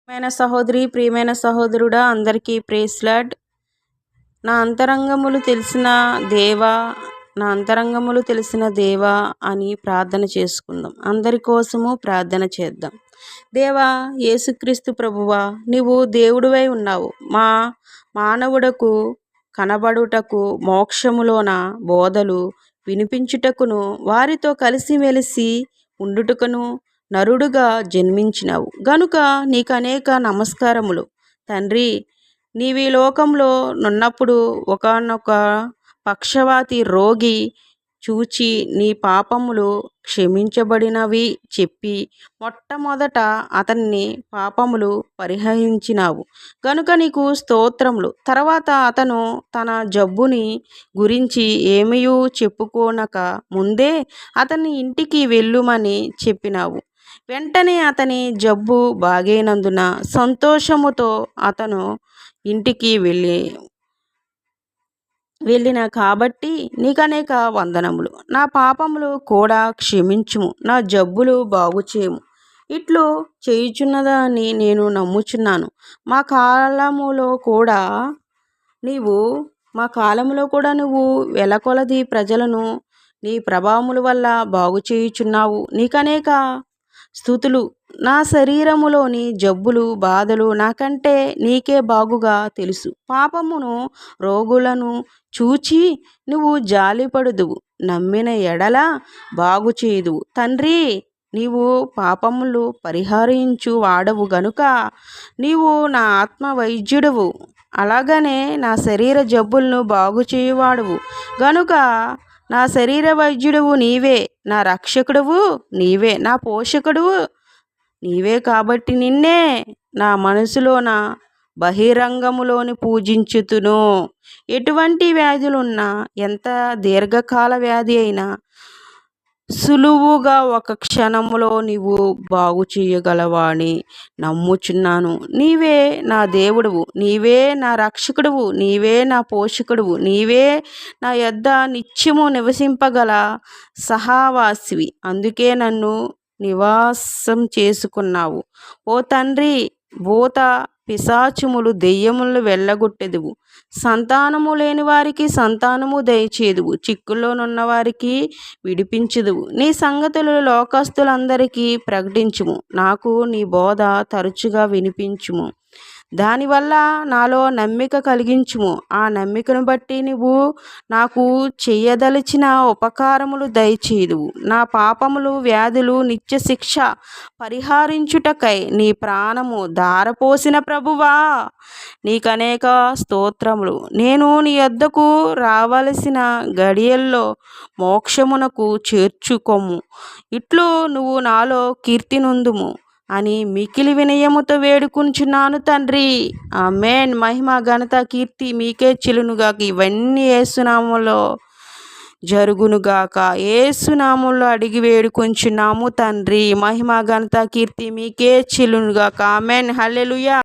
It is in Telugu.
ప్రియమైన సహోదరి, ప్రియమైన సహోదరుడా, అందరికీ ప్రైజ్ లార్డ్. నా అంతరంగములు తెలిసిన దేవా, నా అంతరంగములు తెలిసిన దేవా అని ప్రార్థన చేసుకుందాం. అందరి కోసము ప్రార్థన చేద్దాం. దేవా యేసుక్రీస్తు ప్రభువా, నీవు దేవుడివై ఉన్నావు. మా మానవుడకు కనబడుటకు, మోక్షములోన బోధలు వినిపించుటకును, వారితో కలిసిమెలిసి ఉండుటకును నరుడుగా జన్మించినావు గనుక నీకు అనేక నమస్కారములు తండ్రి. నీవి లోకంలో నున్నప్పుడు ఒకానొక పక్షవాతి రోగి చూచి నీ పాపములు క్షమించబడినవి చెప్పి మొట్టమొదట అతన్ని పాపములు పరిహరించినావు గనుక నీకు స్తోత్రములు. తర్వాత అతను తన జబ్బుని గురించి ఏమీయూ చెప్పుకోనక ముందే అతన్ని ఇంటికి వెళ్ళుమని చెప్పినావు. వెంటనే అతని జబ్బు బాగైనందున సంతోషముతో అతను ఇంటికి వెళ్ళిన కాబట్టి నీకనేక వందనములు. నా పాపములు కూడా క్షమించుము, నా జబ్బులు బాగుచేయము. ఇట్లు చేయుచున్నదని నేను నమ్ముచున్నాను. మా కాలములో కూడా నువ్వు వెలకొలది ప్రజలను నీ ప్రభావముల వల్ల బాగు చేయుచున్నావు. నీకనేక స్తుతులు. నా శరీరములోని జబ్బులు బాధలు నాకంటే నీకే బాగుగా తెలుసు. పాపమును రోగులను చూచి నువ్వు జాలిపడుదువు, నమ్మిన ఎడల బాగు చేయుదువు. తండ్రి, నీవు పాపములు పరిహరించు వాడవు గనుక నీవు నా ఆత్మ వైద్యుడవు. అలాగనే నా శరీర జబ్బులను బాగు చేయువాడవు గనుక నా శరీర వైద్యుడవు నీవే, నా రక్షకుడవు నీవే, నా పోషకుడువు నీవే. కాబట్టి నిన్నే నా మనసులోన బహిరంగములోని పూజించుతును. ఎటువంటి వ్యాధులున్నా, ఎంత దీర్ఘకాల వ్యాధి అయినా సులువుగా ఒక క్షణములో నీవు బాగు చేయగలవాని నమ్ముచున్నాను. నీవే నా దేవుడువు, నీవే నా రక్షకుడువు, నీవే నా పోషకుడువు, నీవే నా యొద్ద నిత్యము నివసింపగల సహవాసివి. అందుకే నన్ను నివాసం చేసుకున్నావు. ఓ తండ్రి, భూత పిశాచములు దెయ్యములను వెళ్ళగొట్టెదువు. సంతానము లేని వారికి సంతానము దయచేదువు. చిక్కుల్లోనున్న వారికి విడిపించుదువు. నీ సంగతులు లోకస్తులందరికీ ప్రకటించుము. నాకు నీ బోధ తరచుగా వినిపించుము. దానివల్ల నాలో నమ్మిక కలిగించుము. ఆ నమ్మికను బట్టి నువ్వు నాకు చేయదలిచిన ఉపకారములు దయచేయుదువు. నా పాపములు, వ్యాధులు, నిత్య శిక్ష పరిహరించుటకై నీ ప్రాణము ధారపోసిన ప్రభువా, నీకనేక స్తోత్రములు. నేను నీ యొద్దకు రావలసిన గడియల్లో మోక్షమునకు చేర్చుకొమ్ము. ఇట్లు నువ్వు నాలో కీర్తి నొందుము అని మికిలి వినయముతో వేడుకుంటున్నాను తండ్రి. ఆమేన్. మహిమ, ఘనత, కీర్తి మీకే చెల్లునుగాక. ఇవన్నీ యేసునామములో జరుగునుగాక. యేసునామములో అడిగి వేడుకుంటున్నాము తండ్రి. మహిమ, ఘనత, కీర్తి మీకే చెల్లునుగాక. ఆమేన్. హల్లెలూయా.